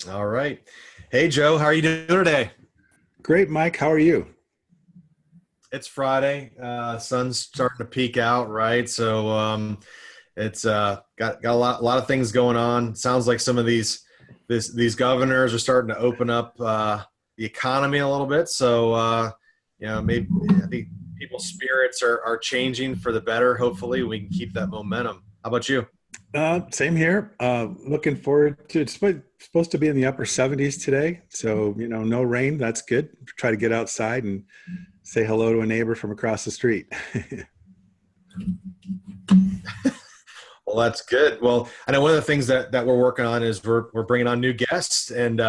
All right. Hey, Joe, how are you doing today? Great, Mike. How are you? It's Friday. Sun's starting to peek out, right? It's got a lot of things going on. Sounds like some of these governors are starting to open up the economy a little bit. Maybe I think people's spirits are changing for the better. Hopefully, we can keep that momentum. How about you? Same here. Looking forward to supposed to be in the upper 70s today. So, no rain. That's good. Try to get outside and say hello to a neighbor from across the street. Well, that's good. Well, I know one of the things that we're working on is we're bringing on new guests, and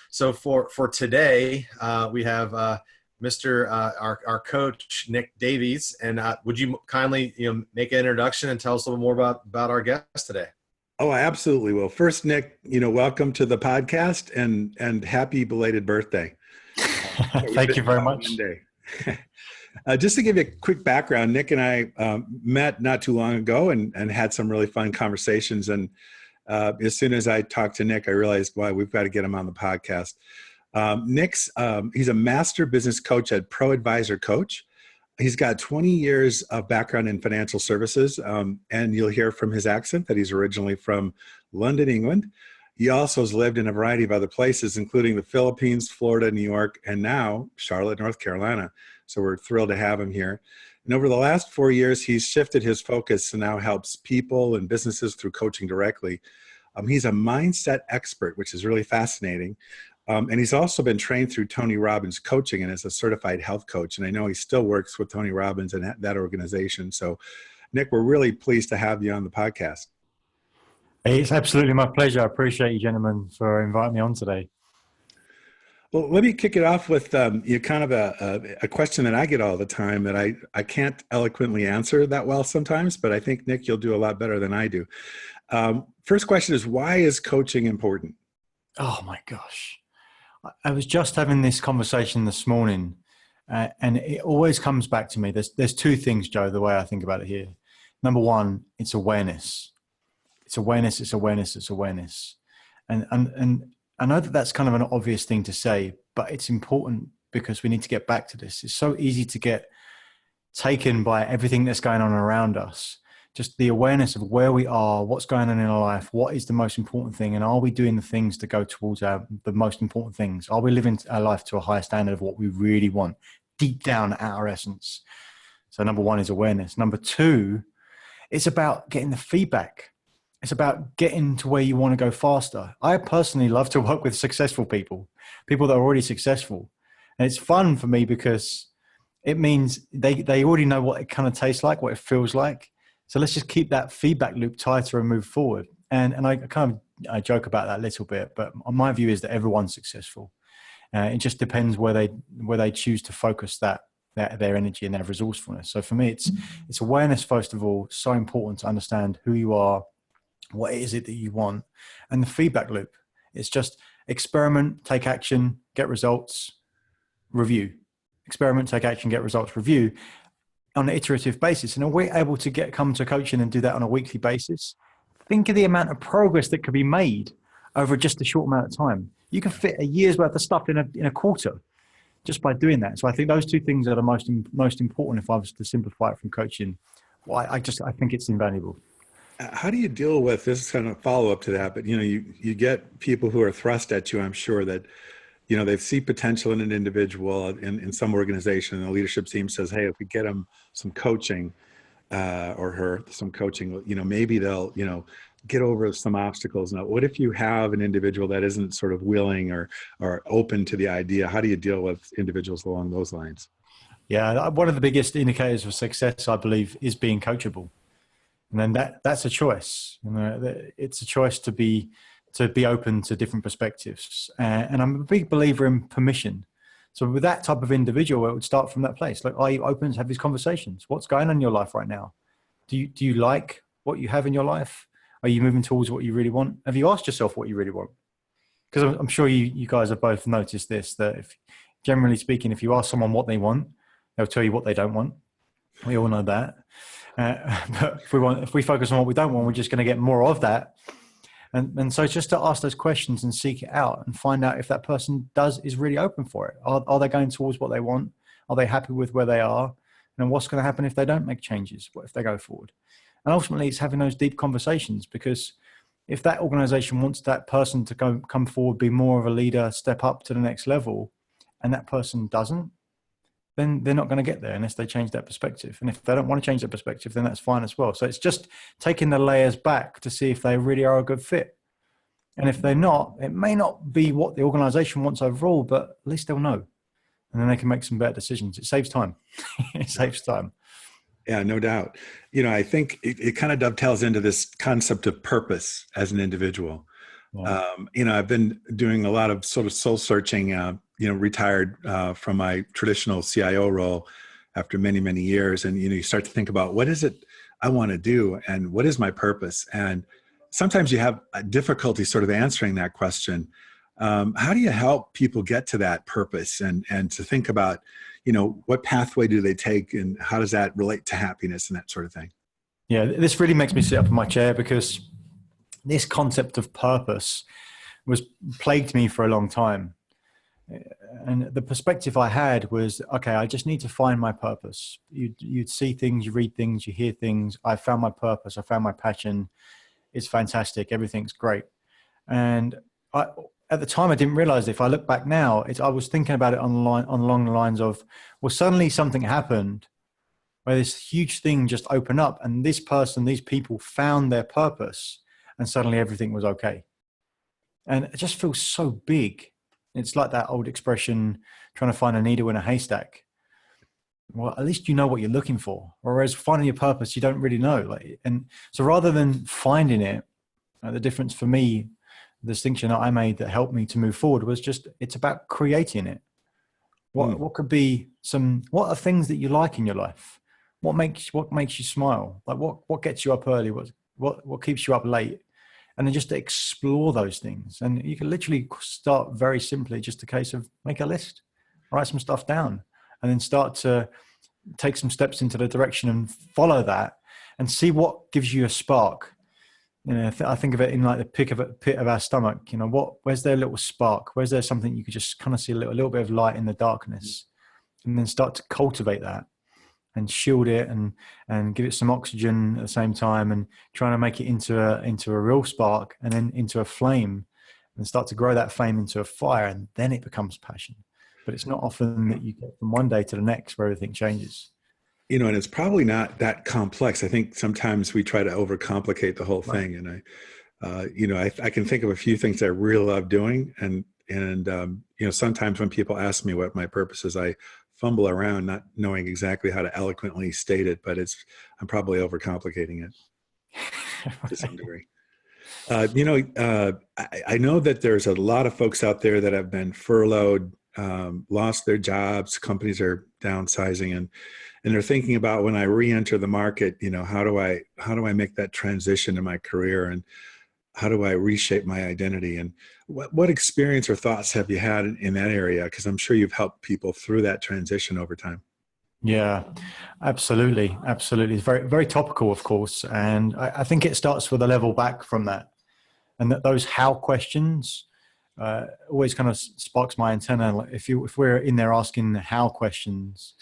so for today we have Mr. Our coach Nick Davies, and would you kindly make an introduction and tell us a little more about our guest today? Oh, I absolutely will. First, Nick, welcome to the podcast and happy belated birthday. You've Thank been you very about much. Monday. Just to give you a quick background, Nick and I met not too long ago and had some really fun conversations. And as soon as I talked to Nick, I realized, wow, we've got to get him on the podcast. He's a master business coach at Pro Advisor Coach. He's got 20 years of background in financial services, and you'll hear from his accent that he's originally from London, England. He also has lived in a variety of other places, including the Philippines, Florida, New York, and now Charlotte, North Carolina. So we're thrilled to have him here. And over the last 4 years, he's shifted his focus and now helps people and businesses through coaching directly. He's a mindset expert, which is really fascinating. And he's also been trained through Tony Robbins coaching and is a certified health coach. And I know he still works with Tony Robbins and that organization. So, Nick, we're really pleased to have you on the podcast. It's absolutely my pleasure. I appreciate you, gentlemen, for inviting me on today. Well, let me kick it off with kind of a question that I get all the time that I can't eloquently answer that well sometimes, but I think, Nick, you'll do a lot better than I do. First question is, why is coaching important? Oh, my gosh. I was just having this conversation this morning, and it always comes back to me. There's two things, Joe, the way I think about it here. Number one, it's awareness. It's awareness, it's awareness, it's awareness. And I know that that's kind of an obvious thing to say, but it's important because we need to get back to this. It's so easy to get taken by everything that's going on around us. Just the awareness of where we are, what's going on in our life, what is the most important thing, and are we doing the things to go towards the most important things? Are we living our life to a higher standard of what we really want, deep down at our essence? So number one is awareness. Number two, it's about getting the feedback. It's about getting to where you want to go faster. I personally love to work with successful people that are already successful. And it's fun for me because it means they already know what it kind of tastes like, what it feels like. So let's just keep that feedback loop tighter and move forward. And I joke about that a little bit, but my view is that everyone's successful. It just depends where they choose to focus their energy and their resourcefulness. So for me, it's awareness, first of all, so important to understand who you are, what is it that you want, and the feedback loop. It's just experiment, take action, get results, review. Experiment, take action, get results, review on an iterative basis. And if we're able to come to coaching and do that on a weekly basis, think of the amount of progress that could be made over just a short amount of time. You can fit a year's worth of stuff in a quarter just by doing that. So I think those two things are the most important if I was to simplify it from coaching. Well, I think it's invaluable. How do you deal with this? Is kind of a follow up to that, but you get people who are thrust at you. I'm sure that they see potential in an individual in some organization, and the leadership team says, "Hey, if we get them some coaching, or her some coaching, maybe they'll get over some obstacles." Now, what if you have an individual that isn't sort of willing or open to the idea? How do you deal with individuals along those lines? Yeah, one of the biggest indicators of success, I believe, is being coachable. And then that's a choice. It's a choice to be open to different perspectives. And I'm a big believer in permission. So with that type of individual, it would start from that place. Like, are you open to have these conversations? What's going on in your life right now? Do you like what you have in your life? Are you moving towards what you really want? Have you asked yourself what you really want? Because I'm sure you guys have both noticed this, that generally speaking, if you ask someone what they want, they'll tell you what they don't want. We all know that. But if we focus on what we don't want, we're just going to get more of that. And so just to ask those questions and seek it out and find out if that person is really open for it. Are they going towards what they want? Are they happy with where they are? And what's going to happen if they don't make changes? What if they go forward? And ultimately it's having those deep conversations, because if that organization wants that person to come forward, be more of a leader, step up to the next level, and that person doesn't, then they're not going to get there unless they change that perspective. And if they don't want to change their perspective, then that's fine as well. So it's just taking the layers back to see if they really are a good fit. And if they're not, it may not be what the organization wants overall, but at least they'll know. And then they can make some better decisions. It saves time. It saves time. Yeah, no doubt. I think it kind of dovetails into this concept of purpose as an individual. Yeah. I've been doing a lot of sort of soul searching, retired from my traditional CIO role after many, many years. And, you start to think about, what is it I want to do? And what is my purpose? And sometimes you have a difficulty sort of answering that question. How do you help people get to that purpose and to think about, what pathway do they take and how does that relate to happiness and that sort of thing? Yeah, this really makes me sit up in my chair, because this concept of purpose was plagued me for a long time. And the perspective I had was, okay, I just need to find my purpose. You'd see things, you read things, you hear things. I found my purpose. I found my passion. It's fantastic. Everything's great. And at the time, I didn't realize it. If I look back now, I was thinking about it along the lines of, well, suddenly something happened where this huge thing just opened up, and this person, these people found their purpose, and suddenly everything was okay. And it just feels so big. It's like that old expression, trying to find a needle in a haystack. Well, at least you know what you're looking for. Whereas finding your purpose, you don't really know. And so rather than finding it, the difference for me, the distinction that I made that helped me to move forward was just, it's about creating it. What could be what are things that you like in your life? What makes you smile? Like what gets you up early? What keeps you up late? And then just to explore those things. And you can literally start very simply, just a case of make a list, write some stuff down, and then start to take some steps into the direction and follow that and see what gives you a spark. I think of it in like the pit of our stomach. Where's there a little spark? Where's there something you could just kind of see a little bit of light in the darkness, and then start to cultivate that and shield it and give it some oxygen at the same time, and trying to make it into a real spark, and then into a flame, and start to grow that flame into a fire, and then it becomes passion. But it's not often that you get from one day to the next where everything changes. And it's probably not that complex. I think sometimes we try to overcomplicate the whole thing. And I can think of a few things I really love doing. And sometimes when people ask me what my purpose is, I fumble around not knowing exactly how to eloquently state it, but I'm probably overcomplicating it to some degree. I know that there's a lot of folks out there that have been furloughed, lost their jobs, companies are downsizing, and they're thinking about, when I re-enter the market, how do I make that transition in my career, and how do I reshape my identity? And what experience or thoughts have you had in that area? Because I'm sure you've helped people through that transition over time. Yeah, absolutely. Absolutely. It's very, very topical, of course. And I think it starts with a level back from that. And that those how questions always kind of sparks my antenna. Like if we're in there asking how questions,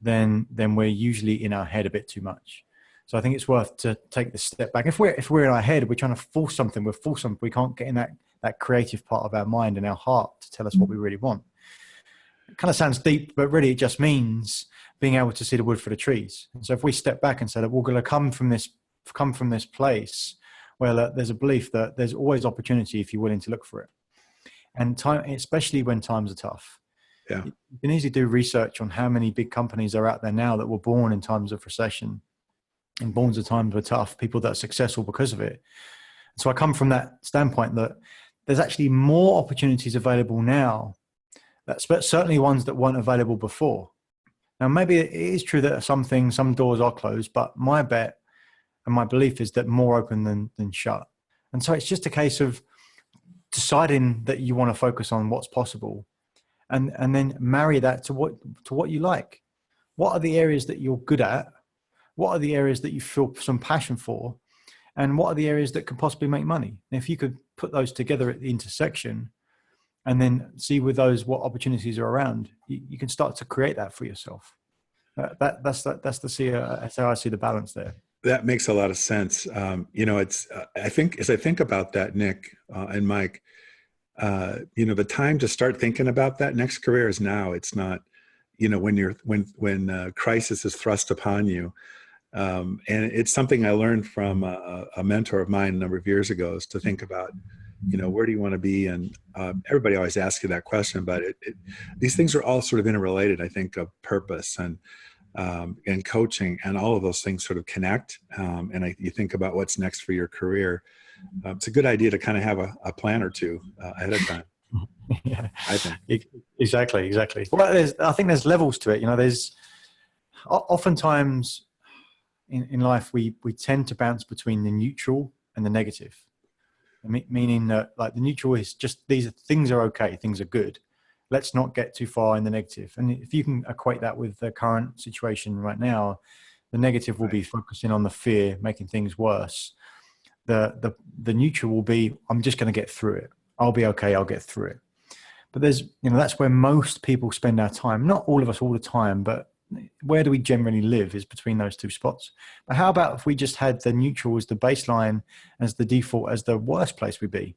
then we're usually in our head a bit too much. So I think it's worth to take this step back. If we're in our head, we're trying to force something. We can't get in that creative part of our mind and our heart to tell us what we really want. It kind of sounds deep, but really it just means being able to see the wood for the trees. And so if we step back and say that we're going to come from this place where there's a belief that there's always opportunity if you're willing to look for it. And time, especially when times are tough. Yeah. You can easily do research on how many big companies are out there now that were born in times of recession and born at times were tough, people that are successful because of it. So I come from that standpoint that there's actually more opportunities available now, but certainly ones that weren't available before. Now, maybe it is true that some doors are closed, but my bet and my belief is that more open than shut. And so it's just a case of deciding that you want to focus on what's possible and then marry that to what you like. What are the areas that you're good at? What are the areas that you feel some passion for? and what are the areas that could possibly make money. And if you could put those together at the intersection and then see with those what opportunities are around, you can start to create that for yourself. That's how I see the balance there. That makes a lot of sense. It's I think as I think about that, Nick and Mike, the time to start thinking about that next career is now. It's not, when crisis is thrust upon you. And it's something I learned from a mentor of mine a number of years ago, is to think about, where do you want to be? And everybody always asks you that question, but these things are all sort of interrelated. I think of purpose and coaching, and all of those things sort of connect. You think about what's next for your career. It's a good idea to kind of have a plan or two ahead of time. Yeah, I think. Exactly. Well, I think there's levels to it. There's oftentimes in life, we tend to bounce between the neutral and the negative, meaning that like the neutral is just, things are okay, things are good. Let's not get too far in the negative. And if you can equate that with the current situation right now, the negative will be focusing on the fear, making things worse. The neutral will be, I'm just going to get through it. I'll be okay. I'll get through it. But that's where most people spend our time. Not all of us all the time, but where do we generally live is between those two spots. But how about if we just had the neutral as the baseline, as the default, as the worst place we be,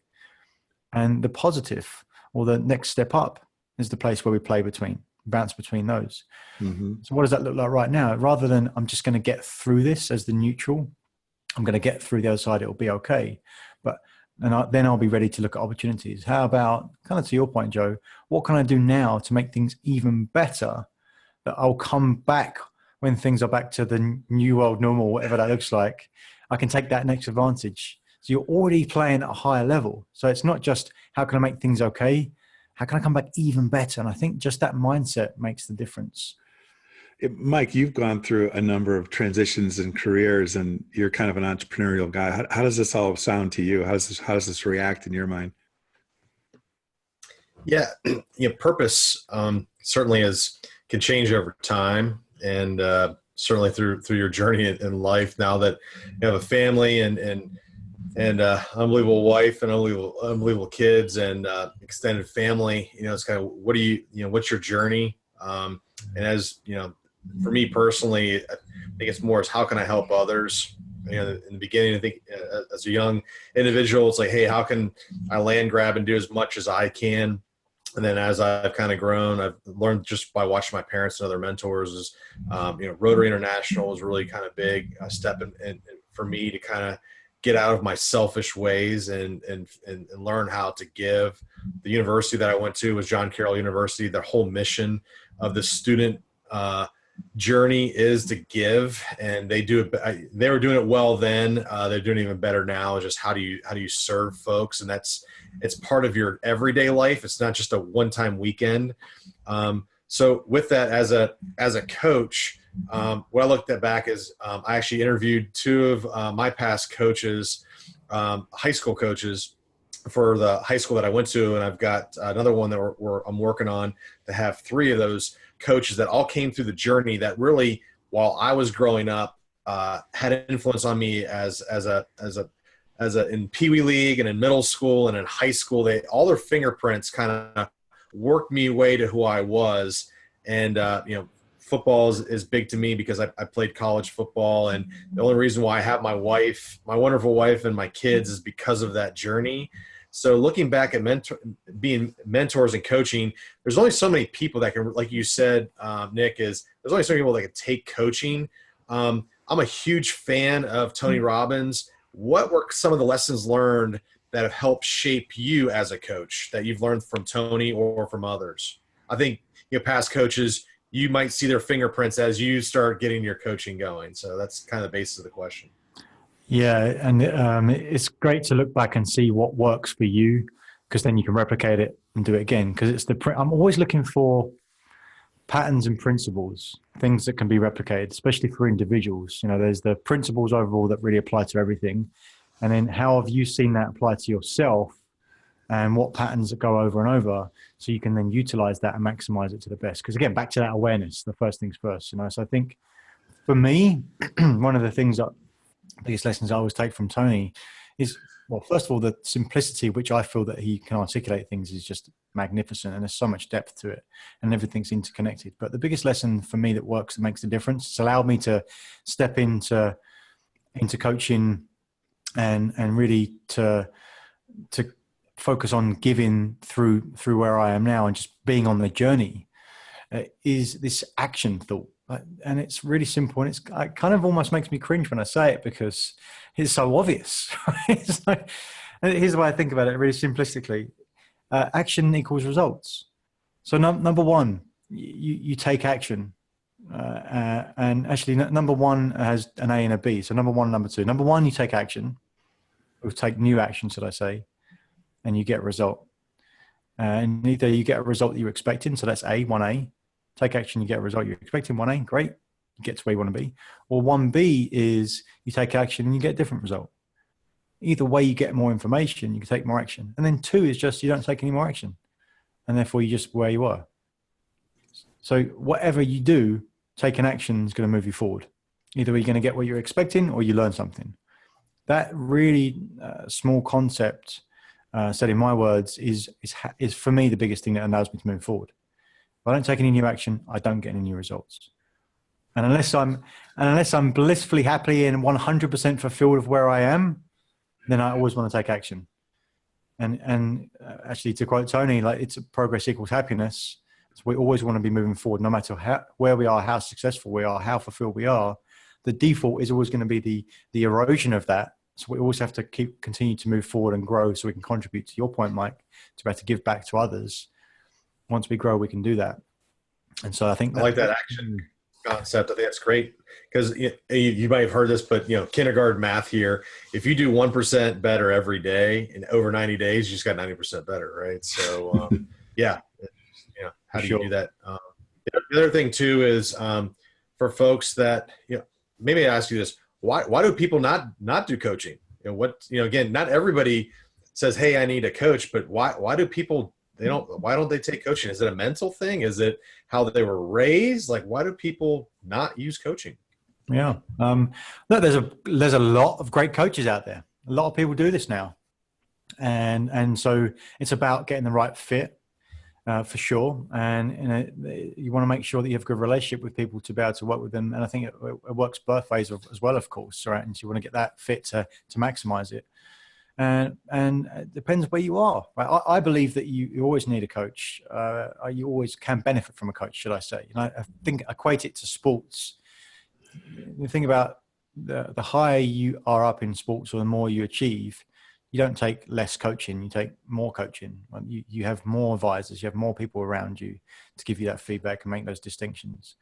and the positive or the next step up is the place where we bounce between those. Mm-hmm. So what does that look like right now? Rather than I'm just going to get through this as the neutral, I'm going to get through the other side, it'll be okay. Then I'll be ready to look at opportunities. How about, kind of to your point, Joe, what can I do now to make things even better, that I'll come back when things are back to the new world normal, whatever that looks like. I can take that next advantage. So you're already playing at a higher level. So it's not just how can I make things okay? How can I come back even better? And I think just that mindset makes the difference. Mike, you've gone through a number of transitions in careers, and you're kind of an entrepreneurial guy. How does this all sound to you? How does this react in your mind? Yeah, purpose certainly can change over time, and certainly through your journey in life. Now that you have a family and unbelievable wife and unbelievable kids and extended family, it's kind of what's your journey? And as for me personally, I think it's more as how can I help others? In the beginning, I think as a young individual, it's like, hey, how can I land grab and do as much as I can? And then as I've kind of grown, I've learned just by watching my parents and other mentors is, Rotary International was really kind of big step in for me to kind of get out of my selfish ways and learn how to give. The university that I went to was John Carroll University. Their whole mission of the student journey is to give, and they do it. They were doing it well then. They're doing it even better now. Just how do you serve folks, and it's part of your everyday life. It's not just a one-time weekend. So with that, as a coach, what I looked at back is I actually interviewed two of my past coaches, high school coaches, for the high school that I went to, and I've got another one that I'm working on to have three of those coaches that all came through the journey that really, while I was growing up, had an influence on me as in Pee Wee League and in middle school and in high school. All their fingerprints kind of worked me way to who I was. And football is big to me because I played college football, and the only reason why I have my wonderful wife and my kids is because of that journey. So looking back at being mentors and coaching, there's only so many people that can, like you said, Nick, there's only so many people that can take coaching. I'm a huge fan of Tony Robbins. What were some of the lessons learned that have helped shape you as a coach that you've learned from Tony or from others? I think past coaches, you might see their fingerprints as you start getting your coaching going. So that's kind of the basis of the question. Yeah, and it's great to look back and see what works for you, because then you can replicate it and do it again. Because I'm always looking for patterns and principles, things that can be replicated, especially for individuals. There's the principles overall that really apply to everything, and then how have you seen that apply to yourself, and what patterns that go over and over, so you can then utilize that and maximize it to the best. Because again, back to that awareness, the first things first. So I think for me, one of the things that biggest lessons I always take from Tony is, well, first of all, the simplicity, which I feel that he can articulate things, is just magnificent, and there's so much depth to it, and everything's interconnected. But the biggest lesson for me that works, that makes the difference, it's allowed me to step into coaching and really to focus on giving through where I am now and just being on the journey, is this action thought. And it's really simple, and it kind of almost makes me cringe when I say it because it's so obvious. It's like, and here's the way I think about it really simplistically. Action equals results. So number one, you take action. And actually number one has an A and a B. So number one, number two. Number one, you take action. Or take new action, should I say, and you get a result. And either you get a result that you're expecting, so that's A, 1A. Take action, you get a result you're expecting, 1A, great. You get to where you want to be. Or 1B is you take action and you get a different result. Either way, you get more information, you can take more action. And then 2 is just you don't take any more action. And therefore, you're just where you are. So whatever you do, taking action is going to move you forward. Either you're going to get what you're expecting or you learn something. That really small concept, said in my words, is for me the biggest thing that allows me to move forward. If I don't take any new action, I don't get any new results. And unless I'm blissfully happy and 100% fulfilled of where I am, then I always want to take action. And actually, to quote Tony, like, it's progress equals happiness. So we always want to be moving forward, no matter where we are, how successful we are, how fulfilled we are. The default is always going to be the erosion of that. So we always have to continue to move forward and grow so we can contribute, to your point, Mike, to be able to give back to others. Once we grow, we can do that. And so I think I like that action concept. I think that's great because you might have heard this, but kindergarten math here. If you do 1% better every day in over 90 days, you just got 90% better, right? So yeah, how do you do that? The other thing too is for folks that maybe I ask you this: why do people not do coaching? Again, not everybody says, "Hey, I need a coach," but why do people? Why don't they take coaching? Is it a mental thing? Is it how they were raised? Like, why do people not use coaching? Yeah. No, there's a lot of great coaches out there. A lot of people do this now. And so it's about getting the right fit, for sure. And you want to make sure that you have a good relationship with people to be able to work with them. And I think it works both ways as well, of course, right? And so you want to get that fit to maximize it. And it depends where you are. Right? I believe that you always need a coach. You always can benefit from a coach, should I say. I think equate it to sports. You think about the higher you are up in sports or the more you achieve, you don't take less coaching, you take more coaching. You have more advisors, you have more people around you to give you that feedback and make those distinctions.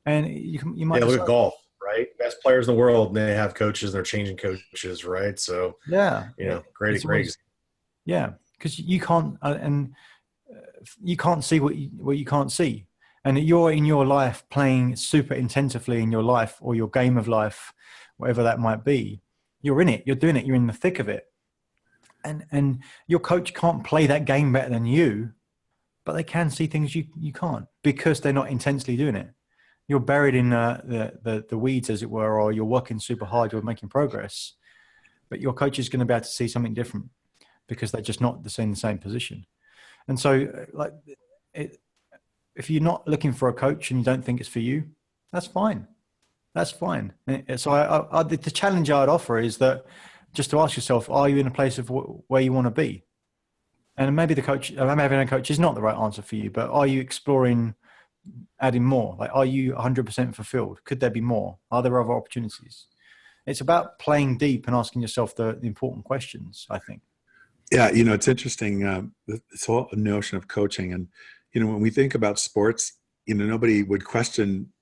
And you might look at golf. Right, best players in the world, and they have coaches. They're changing coaches, right? So great. Yeah, because you can't, and you can't see what you can't see, and you're in your life playing super intensively in your life or your game of life, whatever that might be. You're in it. You're doing it. You're in the thick of it, and your coach can't play that game better than you, but they can see things you can't because they're not intensely doing it. You're buried in the weeds, as it were, or you're working super hard, you're making progress, but your coach is going to be able to see something different because they're just not in the same position. And so, if you're not looking for a coach and you don't think it's for you, that's fine. That's fine. So the challenge I'd offer is that just to ask yourself, are you in a place of where you want to be? And maybe having a coach is not the right answer for you, but are you exploring adding more? Like, are you 100% fulfilled? Could there be more? Are there other opportunities? It's about playing deep and asking yourself the important questions, I think. Yeah, it's interesting, this whole notion of coaching. And, when we think about sports, nobody would question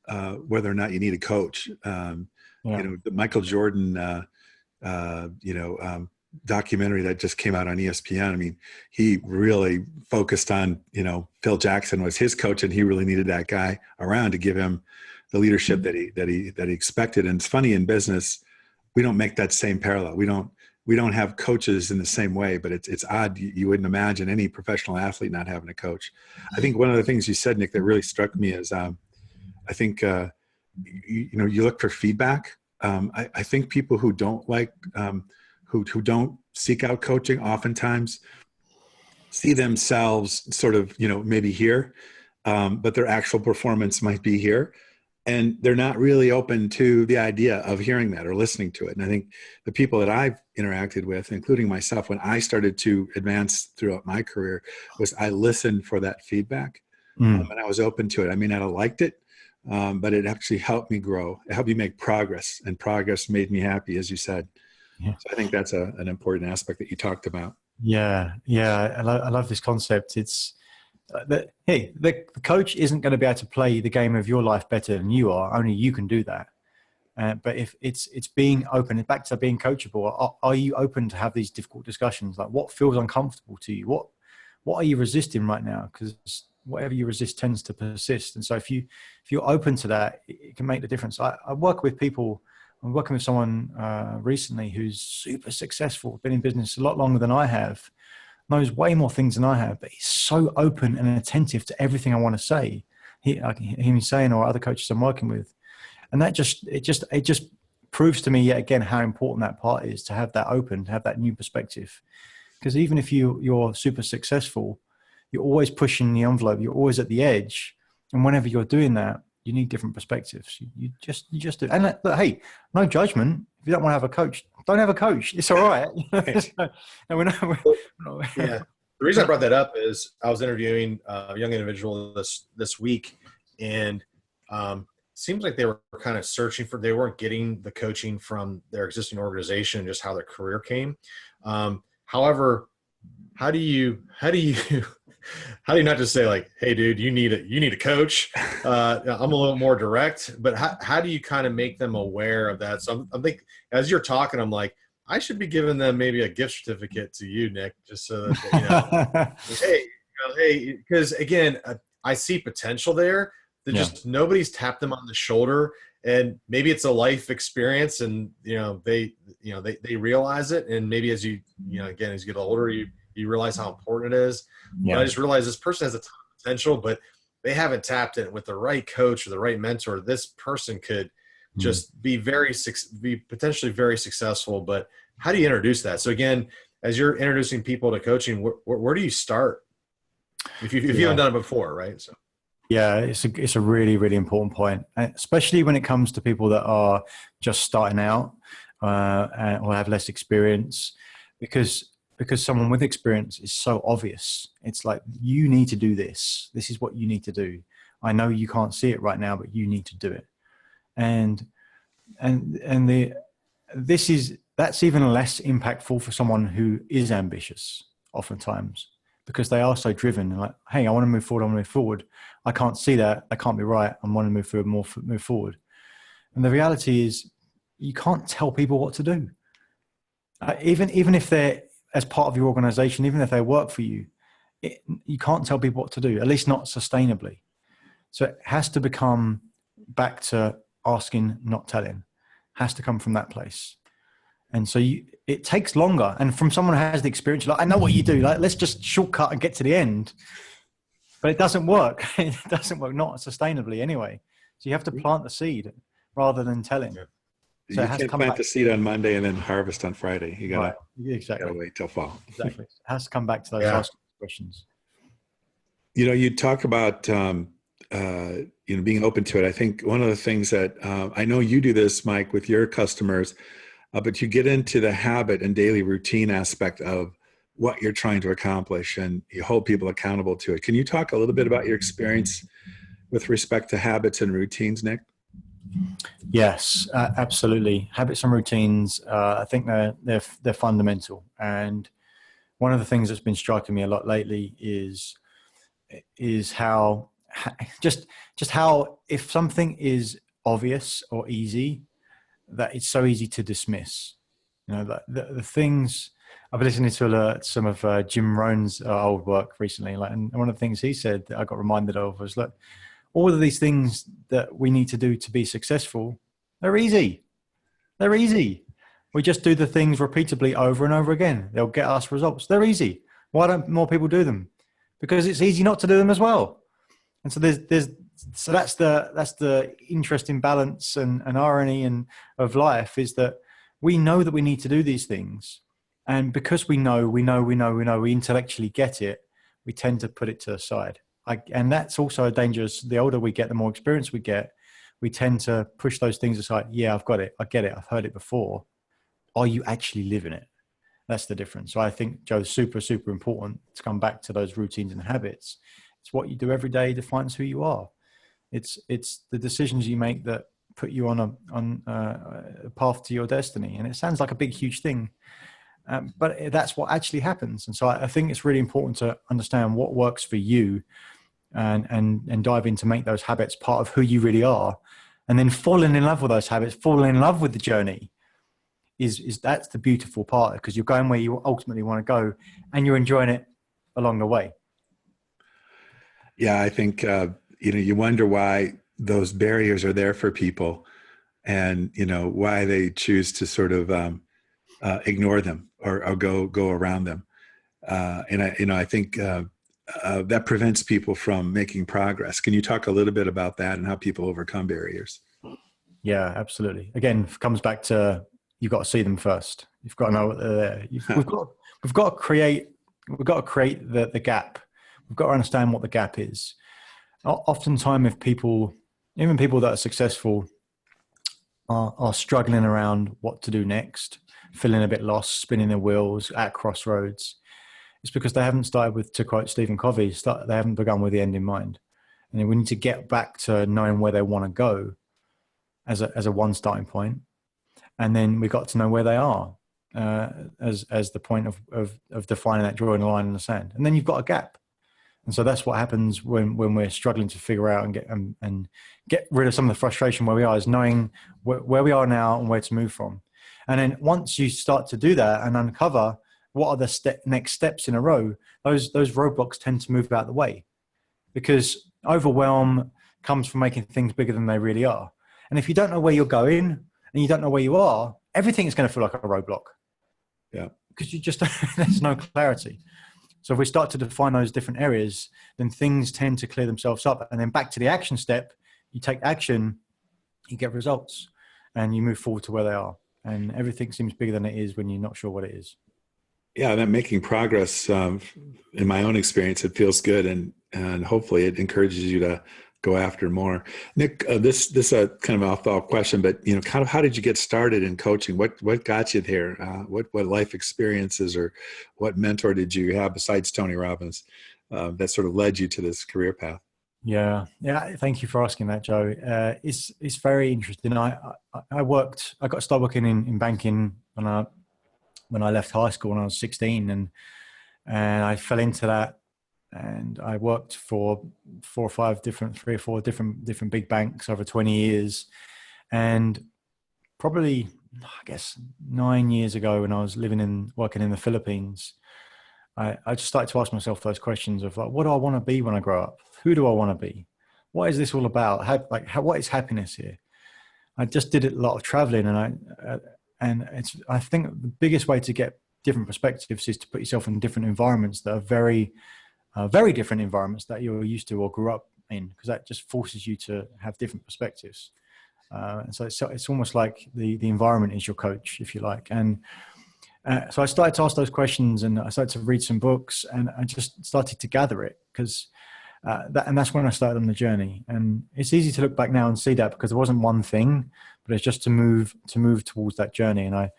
whether or not you need a coach. The Michael Jordan, documentary that just came out on ESPN. I mean, he really focused on, Phil Jackson was his coach, and he really needed that guy around to give him the leadership that he expected. And it's funny, in business, we don't make that same parallel. We don't have coaches in the same way, but it's odd. You wouldn't imagine any professional athlete not having a coach. I think one of the things you said, Nick, that really struck me is, I think, you look for feedback. I think people who don't who don't seek out coaching oftentimes see themselves sort of, maybe here, but their actual performance might be here. And they're not really open to the idea of hearing that or listening to it. And I think the people that I've interacted with, including myself, when I started to advance throughout my career, was I listened for that feedback. And I was open to it. I may not have liked it, but it actually helped me grow. It helped me make progress, and progress made me happy, as you said. Yeah. So I think that's an important aspect that you talked about. Yeah. I love this concept. It's the coach isn't going to be able to play the game of your life better than you are. Only you can do that. But if it's being open, back to being coachable. Are you open to have these difficult discussions? Like, what feels uncomfortable to you? What are you resisting right now? Because whatever you resist tends to persist. And so if you're open to that, it can make the difference. I work with people. I'm working with someone recently who's super successful, been in business a lot longer than I have, knows way more things than I have, but he's so open and attentive to everything I want to say. I can hear him saying, or other coaches I'm working with. And that just proves to me yet again how important that part is, to have that open, to have that new perspective. Because even if you're super successful, you're always pushing the envelope, you're always at the edge. And whenever you're doing that, you need different perspectives. You just do. And look, hey, no judgment. If you don't want to have a coach, don't have a coach. It's all right. Yeah. The reason I brought that up is I was interviewing a young individual this week, and seems like they were kind of searching they weren't getting the coaching from their existing organization, just how their career came. However, how do you not just say like, hey dude, you need a coach? I'm a little more direct, but how do you kind of make them aware of that? So I'm thinking, as you're talking, I'm like, I should be giving them maybe a gift certificate to you, Nick, just so that hey, because again, I see potential there. Just nobody's tapped them on the shoulder, and maybe it's a life experience, and they realize it, and maybe as you get older, you realize how important it is. Yeah. But I just realized this person has a ton of potential, but they haven't tapped it. With the right coach or the right mentor, this person could just be potentially very successful. But how do you introduce that? So again, as you're introducing people to coaching, where do you start if you haven't done it before, right? So. Yeah, it's a really, really important point, especially when it comes to people that are just starting out or have less experience, because someone with experience is so obvious. It's like, you need to do this. This is what you need to do. I know you can't see it right now, but you need to do it. That's even less impactful for someone who is ambitious oftentimes, because they are so driven. Like, hey, I want to move forward. I want to move forward. I can't see that. I can't be right. I want to move forward, move forward. And the reality is, you can't tell people what to do. Even if they're as part of your organization, even if they work for you, you can't tell people what to do, at least not sustainably. So it has to become back to asking, not telling. Has to come from that place. And so it takes longer. And from someone who has the experience, like, I know what you do. Like, let's just shortcut and get to the end. But it doesn't work. It doesn't work, not sustainably anyway. So you have to plant the seed rather than telling. Yeah. So you can't plant the seed on Monday and then harvest on Friday. You gotta wait till fall. Exactly. It has to come back to those last questions. You talk about being open to it. I think one of the things that I know you do this, Mike, with your customers, but you get into the habit and daily routine aspect of what you're trying to accomplish, and you hold people accountable to it. Can you talk a little bit about your experience with respect to habits and routines, Nick? Yes, absolutely. Habits and routines, I think they're fundamental. And one of the things that's been striking me a lot lately is how how if something is obvious or easy, that it's so easy to dismiss. The things I've been listening to some of Jim Rohn's old work recently, and one of the things he said that I got reminded of was, look, all of these things that we need to do to be successful, they're easy. They're easy. We just do the things repeatedly over and over again. They'll get us results. They're easy. Why don't more people do them? Because it's easy not to do them as well. And so there's so that's the interesting balance and irony and of life, is that we know that we need to do these things, and because we intellectually get it, we tend to put it to the side. And that's also dangerous. The older we get, the more experience we get, we tend to push those things aside. Yeah, I've got it. I get it. I've heard it before. Are you actually living it? That's the difference. So I think, Joe, super, super important to come back to those routines and habits. It's what you do every day defines who you are. It's the decisions you make that put you on a path to your destiny. And it sounds like a big, huge thing, but that's what actually happens. And so I think it's really important to understand what works for you, and dive in to make those habits part of who you really are, and then falling in love with those habits, falling in love with the journey. Is that's the beautiful part, because you're going where you ultimately want to go, and you're enjoying it along the way. Yeah, I think you wonder why those barriers are there for people, and why they choose to sort of ignore them or go around them. And I think that prevents people from making progress. Can you talk a little bit about that and how people overcome barriers? Yeah, absolutely. Again, it comes back to, you've got to see them first. You've got to know what they're there. We've got to create the gap. We've got to understand what the gap is. Oftentimes, if even people that are successful are struggling around what to do next, feeling a bit lost, spinning their wheels at crossroads, it's because they haven't started with, to quote Stephen Covey, they haven't begun with the end in mind. And we need to get back to knowing where they want to go as a one starting point. And then we got to know where they are as the point of defining that, drawing a line in the sand. And then you've got a gap. And so that's what happens when we're struggling to figure out and get rid of some of the frustration where we are, is knowing where we are now and where to move from. And then once you start to do that and uncover what are the next steps in a row, those roadblocks tend to move out of the way, because overwhelm comes from making things bigger than they really are. And if you don't know where you're going and you don't know where you are, everything is going to feel like a roadblock. Yeah. Because there's no clarity. So if we start to define those different areas, then things tend to clear themselves up. And then back to the action step, you take action, you get results, and you move forward to where they are. And everything seems bigger than it is when you're not sure what it is. Yeah, that making progress, in my own experience, it feels good, and hopefully it encourages you to go after more. Nick, this kind of an off-the-wall question, but kind of how did you get started in coaching? What got you there? What life experiences or what mentor did you have besides Tony Robbins that sort of led you to this career path? Yeah. Thank you for asking that, Joe. It's very interesting. I got started working in banking when I left high school when I was 16, and I fell into that. And I worked for three or four different big banks over 20 years. And probably, I guess, 9 years ago, when I was working in the Philippines, I just started to ask myself those questions of, like, what do I want to be when I grow up? Who do I want to be? What is this all about? What is happiness here? I just did a lot of traveling, and I think the biggest way to get different perspectives is to put yourself in different environments that are very different environments that you're used to or grew up in, because that just forces you to have different perspectives. And so it's almost like the environment is your coach, if you like. And so I started to ask those questions, and I started to read some books, and I just started to gather it, because that's when I started on the journey. And it's easy to look back now and see that, because it wasn't one thing, but it's just to move towards that journey. And I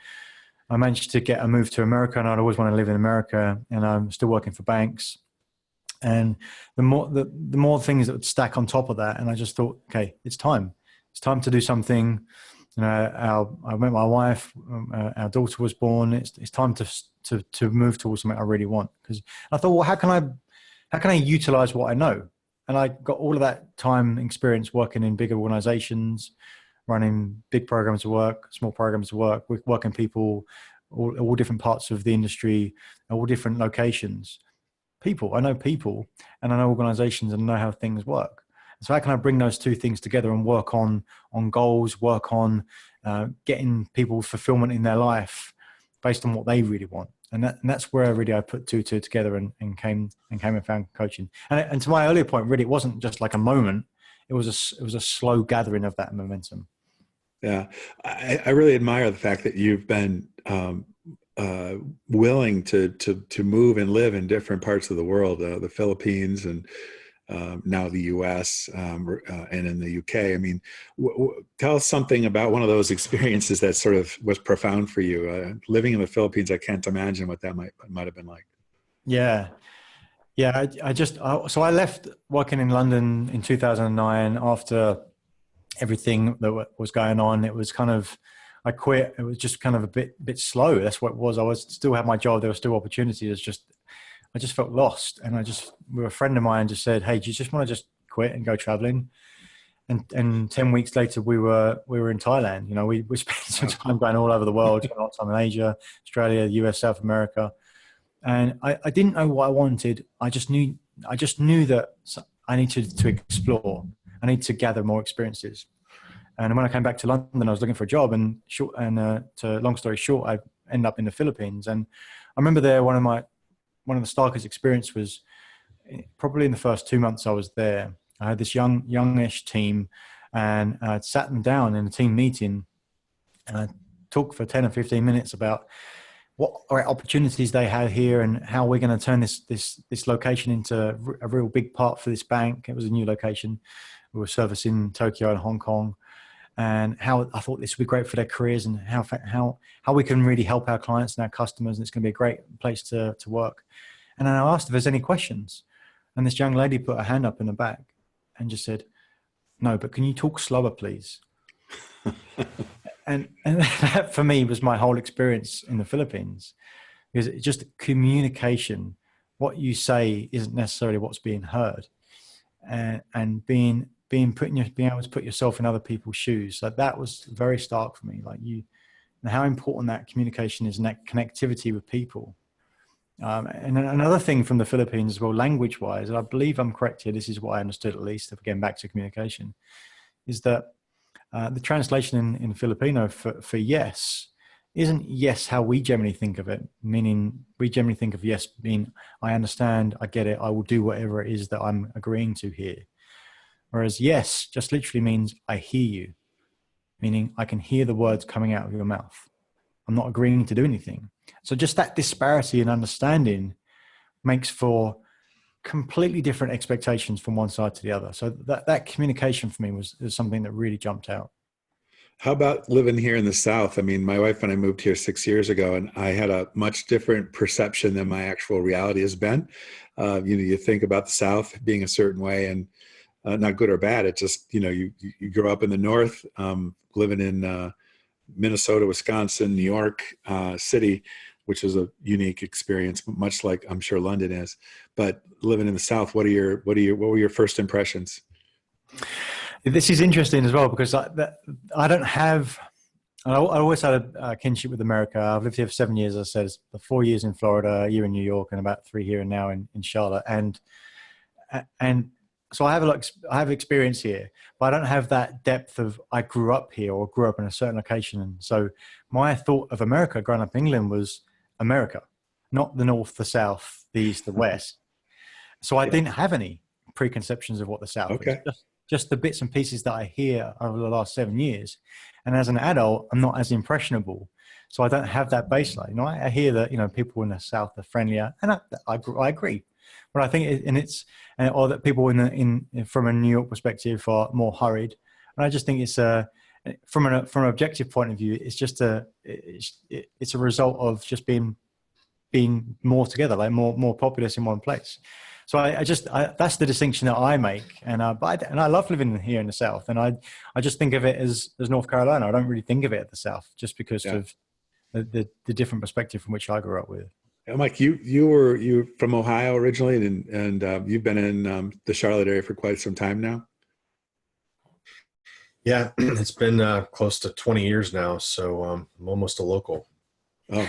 managed to get a move to America, and I'd always want to live in America, and I'm still working for banks. And the more things that would stack on top of that, and I just thought, okay, it's time to do something. I met my wife, our daughter was born. It's time to move towards something I really want. Because I thought, well, how can I utilize what I know? And I got all of that time experience working in bigger organizations, running big programs of work, small programs of work, with working people, all different parts of the industry, all different locations. I know people, and I know organizations, and I know how things work. So how can I bring those two things together and work on goals, work on getting people fulfillment in their life based on what they really want? And that's where really I put two together and came and found coaching. And to my earlier point, really, it wasn't just like a moment. it was a slow gathering of that momentum. Yeah, I really admire the fact that you've been willing to move and live in different parts of the world, the Philippines and now the U.S. And in the U.K. I mean, tell us something about one of those experiences that sort of was profound for you. Living in the Philippines, I can't imagine what that might have been like. Yeah. Yeah. So I left working in London in 2009 after everything that was going on. It was kind of, I quit. It was just kind of a bit slow. That's what it was. I still had my job. There were still opportunities. I just felt lost. And with a friend of mine just said, "Hey, do you just want to just quit and go traveling?" And 10 weeks later, we were in Thailand. You know, we spent some time going all over the world, spent a lot of time in Asia, Australia, US, South America. And I didn't know what I wanted. I just knew that I needed to explore. I need to gather more experiences. And when I came back to London, I was looking for a job. And to long story short, I ended up in the Philippines. And I remember there one of the starkest experience was probably in the first 2 months I was there. I had this youngish team, and I sat them down in a team meeting, and I talked for 10 or 15 minutes about what opportunities they had here and how we're going to turn this location into a real big part for this bank. It was a new location. We were servicing Tokyo and Hong Kong, and how I thought this would be great for their careers, and how we can really help our clients and our customers, and it's going to be a great place to work. And then I asked if there's any questions, and this young lady put her hand up in the back and just said, "No, but can you talk slower, please?" and that for me was my whole experience in the Philippines, because it's just communication. What you say isn't necessarily what's being heard, and being able to put yourself in other people's shoes. So that was very stark for me. Like and how important that communication is, and that connectivity with people. And another thing from the Philippines as well, language-wise, and I believe I'm correct here, this is what I understood at least, if again back to communication, is that the translation in Filipino for yes isn't yes how we generally think of it, meaning we generally think of yes being I understand, I get it, I will do whatever it is that I'm agreeing to here. Whereas yes just literally means I hear you, meaning I can hear the words coming out of your mouth. I'm not agreeing to do anything. So just that disparity in understanding makes for completely different expectations from one side to the other. So that communication for me was something that really jumped out. How about living here in the South? I mean, my wife and I moved here 6 years ago, and I had a much different perception than my actual reality has been. You think about the South being a certain way, and not good or bad. It just, you grow up in the North, living in Minnesota, Wisconsin, New York City, which is a unique experience, much like I'm sure London is. But living in the South, what were your first impressions? This is interesting as well, because I don't have. I always had a kinship with America. I've lived here for 7 years, as I said, 4 years in Florida, a year in New York, and about 3 here and now in Charlotte. And so I have experience here, but I don't have that depth of I grew up here or grew up in a certain location. And so my thought of America growing up in England was America, not the North, the South, the East, the West. So I didn't have any preconceptions of what the South is. Just the bits and pieces that I hear over the last 7 years. And as an adult, I'm not as impressionable. So I don't have that baseline. I hear that, people in the South are friendlier, and I agree. But I think or that people from a New York perspective are more hurried. And I just think it's from an objective point of view, it's just it's a result of just being more together, like more populous in one place. So I that's the distinction that I make, and I love living here in the South, and I just think of it as North Carolina. I don't really think of it as the South, just because of the different perspective from which I grew up with. Mike, you from Ohio originally, and you've been in the Charlotte area for quite some time now. Yeah, it's been close to 20 years now, so I'm almost a local. Oh,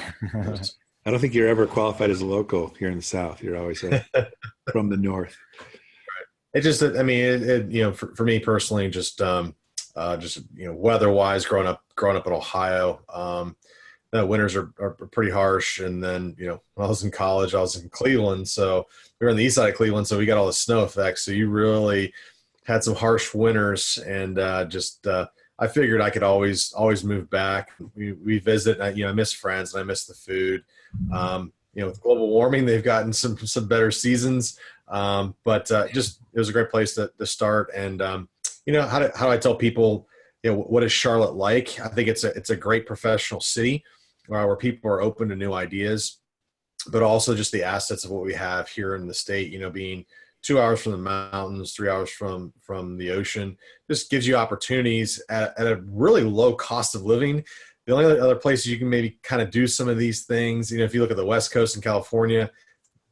I don't think you're ever qualified as a local here in the South. You're always from the North. Right. It just, for me personally, just weather-wise, growing up in Ohio, the winters are pretty harsh. And then, when I was in college, I was in Cleveland, so we were on the east side of Cleveland, so we got all the snow effects. So you really had some harsh winters, and I figured I could always move back. We visit. I miss friends and I miss the food. With global warming, they've gotten some better seasons, but just it was a great place to start. And how do I tell people, what is Charlotte like? I think it's a great professional city where people are open to new ideas, but also just the assets of what we have here in the state. Being 2 hours from the mountains, 3 hours from the ocean, just gives you opportunities at a really low cost of living. The only other places you can maybe kind of do some of these things, if you look at the West Coast in California,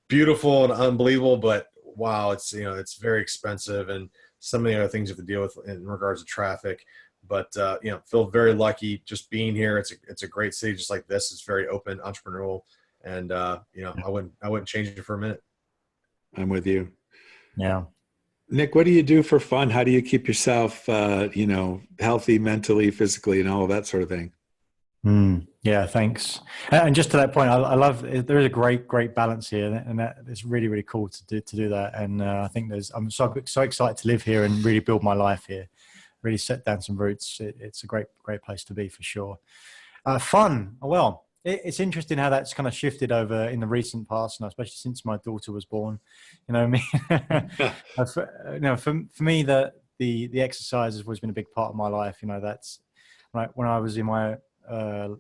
beautiful and unbelievable, but wow, it's very expensive, and some of the other things you have to deal with in regards to traffic. But feel very lucky just being here. It's a great city, just like this. It's very open, entrepreneurial, and I wouldn't change it for a minute. I'm with you. Yeah. Nick, what do you do for fun? How do you keep yourself, healthy mentally, physically, and all of that sort of thing? Yeah, thanks. And just to that point, I love, there is a great balance here, and that it's really, really cool to do that. And I think I'm so excited to live here and really build my life here, really set down some roots. It's a great place to be for sure. Fun. Well, it's interesting how that's kind of shifted over in the recent past, and especially since my daughter was born. For me, the exercise has always been a big part of my life. That's right when I was in my I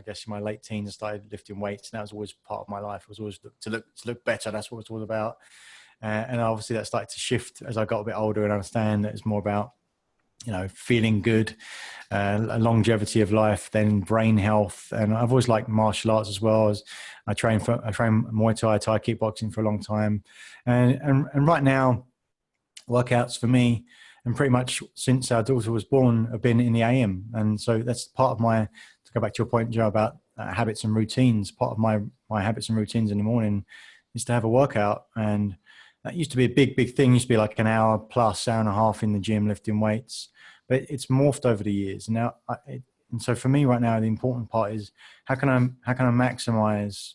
guess in my late teens, I started lifting weights, and that was always part of my life. It was always to look better. That's what it's all about. And obviously that started to shift as I got a bit older and understand that it's more about, feeling good, longevity of life, then brain health. And I've always liked martial arts as well. As I train Muay Thai kickboxing for a long time. And right now, workouts for me, and pretty much since our daughter was born, have been in the AM. And so that's part of to go back to your point, Joe, about habits and routines. Part of my habits and routines in the morning is to have a workout. And that used to be a big thing. It used to be like an hour plus, hour and a half in the gym lifting weights. But it's morphed over the years. And so for me right now, the important part is how can I maximize,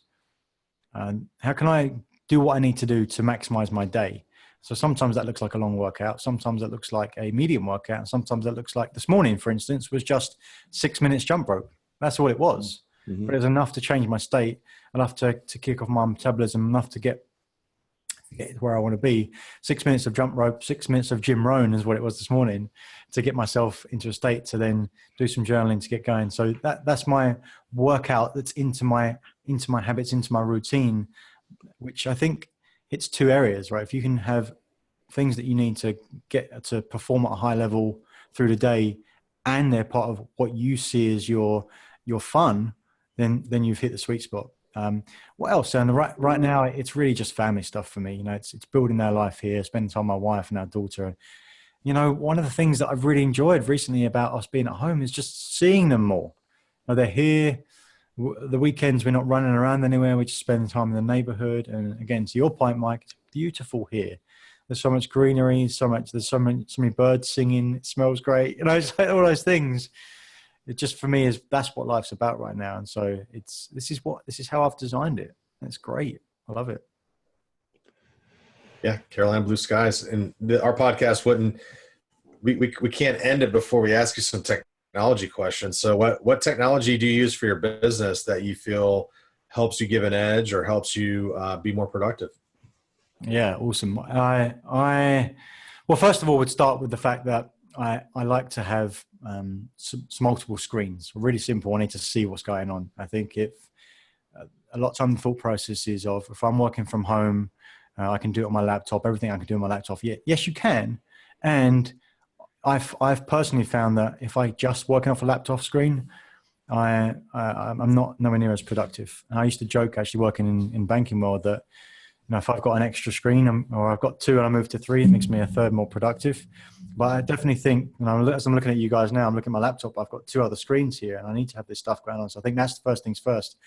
how can I do what I need to do to maximize my day? So sometimes that looks like a long workout. Sometimes that looks like a medium workout. And sometimes that looks like this morning, for instance, was just 6 minutes jump rope. That's all it was. Mm-hmm. But it was enough to change my state, enough to kick off my metabolism, enough to get where I want to be. 6 minutes of jump rope, 6 minutes of gym roan is what it was this morning, to get myself into a state to then do some journaling to get going. So that's my workout that's into my habits, into my routine, which I think it's two areas, right? If you can have things that you need to get to perform at a high level through the day, and they're part of what you see as your fun, then you've hit the sweet spot. What else? And right now, it's really just family stuff for me. It's building their life here, spending time with my wife and our daughter. One of the things that I've really enjoyed recently about us being at home is just seeing them more. They're here. The weekends, we're not running around anywhere. We just spend time in the neighborhood. And again, to your point, Mike, it's beautiful here. There's so much greenery, there's so many birds singing. It smells great. It's like all those things. It just, for me, that's what life's about right now. And so this is how I've designed it. And it's great. I love it. Yeah. Carolina blue skies. And our podcast we can't end it before we ask you some technology questions. So what technology do you use for your business that you feel helps you give an edge or helps you be more productive? Yeah, awesome. Well, first of all, would start with the fact that I like to have some multiple screens. Really simple. I need to see what's going on. I think if a lot of time the thought process is of, if I'm working from home, I can do it on my laptop. Everything I can do on my laptop. Yeah, yes, you can. And I've personally found that if I just working off a laptop screen, I'm not nowhere near as productive. And I used to joke, actually working in banking world, that if I've got an extra screen or I've got two and I move to three, it makes me a third more productive. But I definitely think, as I'm looking at you guys now, I'm looking at my laptop, I've got two other screens here and I need to have this stuff going on. So I think that's the first things first.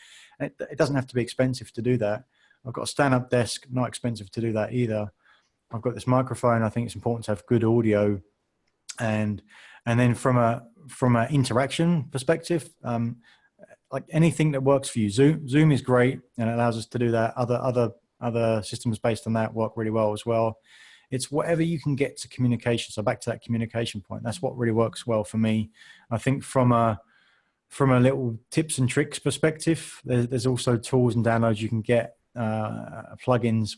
And it doesn't have to be expensive to do that. I've got a stand-up desk, not expensive to do that either. I've got this microphone. I think it's important to have good audio. And then from an interaction perspective, like anything that works for you. Zoom is great and it allows us to do that. Other systems based on that work really well as well. It's whatever you can get to communication. So back to that communication point, that's what really works well for me. I think from a little tips and tricks perspective, there's also tools and downloads you can get, plugins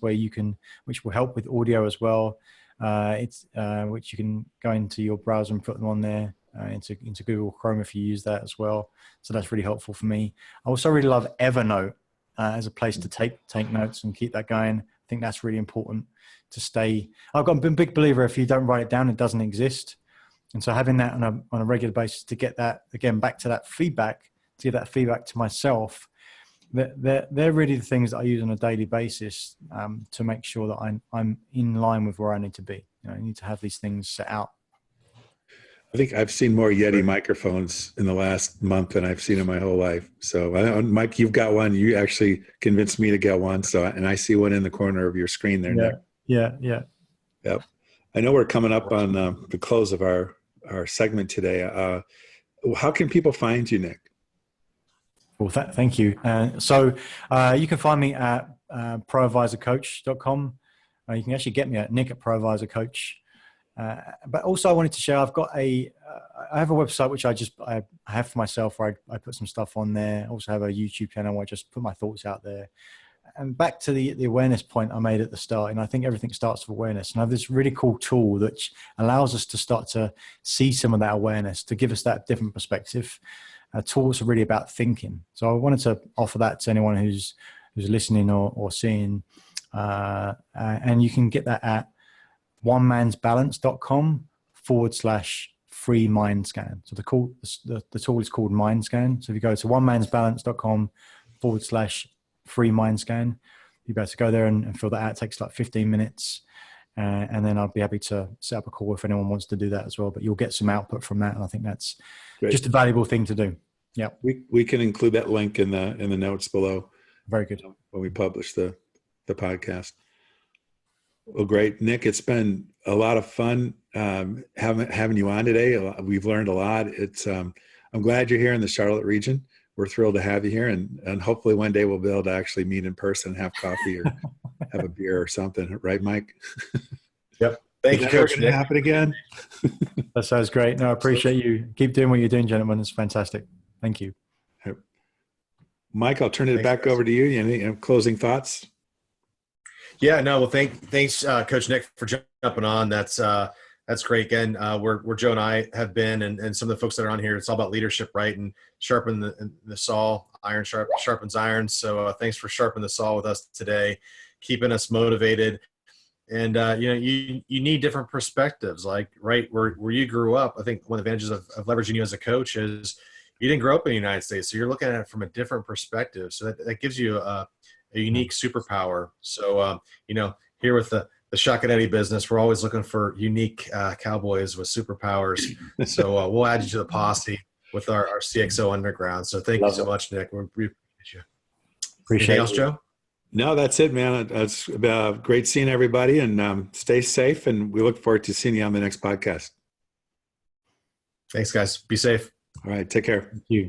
which will help with audio as well. Which you can go into your browser and put them on there, into Google Chrome if you use that as well. So that's really helpful for me. I also really love Evernote as a place to take notes and keep that going. I think that's really important to stay. I've been a big believer, if you don't write it down, it doesn't exist. And so having that on a regular basis to get that, again, back to that feedback, to give that feedback to myself, they're really the things that I use on a daily basis, to make sure that I'm in line with where I need to be. I need to have these things set out. I think I've seen more Yeti microphones in the last month than I've seen in my whole life. So, Mike, you've got one. You actually convinced me to get one. And I see one in the corner of your screen there, Nick. Yeah. Yep. I know we're coming up on the close of our segment today. How can people find you, Nick? Well, thank you. So you can find me at proadvisorcoach.com. You can actually get me at nick@proadvisorcoach. But also I wanted to share, I have a website which I have for myself, where I put some stuff on there. I also have a YouTube channel where I just put my thoughts out there. And back to the awareness point I made at the start, and I think everything starts with awareness. And I have this really cool tool that allows us to start to see some of that awareness, to give us that different perspective. Tools are really about thinking. So I wanted to offer that to anyone who's listening or seeing. And you can get that at onemansbalance.com/free mind scan. So the tool is called Mind Scan. So if you go to onemansbalance.com/free mind scan, you'll be able to go there and fill that out. It takes like 15 minutes. And then I'll be happy to set up a call if anyone wants to do that as well. But you'll get some output from that. And I think that's great. Just a valuable thing to do. Yeah. We can include that link in the notes below. Very good. When we publish the podcast. Well, great. Nick, it's been a lot of fun having you on today. We've learned a lot. I'm glad you're here in the Charlotte region. We're thrilled to have you here, and hopefully one day we'll be able to actually meet in person and have coffee or have a beer or something. Right, Mike? Yep. Thank you, Coach. Is that going to happen again? That sounds great. No, I appreciate you. Keep doing what you're doing, gentlemen. It's fantastic. Thank you. Mike, I'll turn it back over to you. Any closing thoughts? Yeah, no. Well, thanks, Coach Nick, for jumping on. That's great. Again, where Joe and I have been, and some of the folks that are on here, it's all about leadership, right? And sharpen the saw. Iron sharpens iron. So thanks for sharpening the saw with us today, keeping us motivated. And you need different perspectives. Like right where you grew up, I think one of the advantages of leveraging you as a coach is you didn't grow up in the United States, so you're looking at it from a different perspective. So that gives you a unique superpower. So here with the Shock and Eddie business, we're always looking for unique cowboys with superpowers. So we'll add you to the posse with our CXO Underground. So thank you so much, Nick. We appreciate you. Appreciate Anything else, Joe? No, that's it, man. It's great seeing everybody, and stay safe. And we look forward to seeing you on the next podcast. Thanks, guys. Be safe. All right. Take care. Thank you.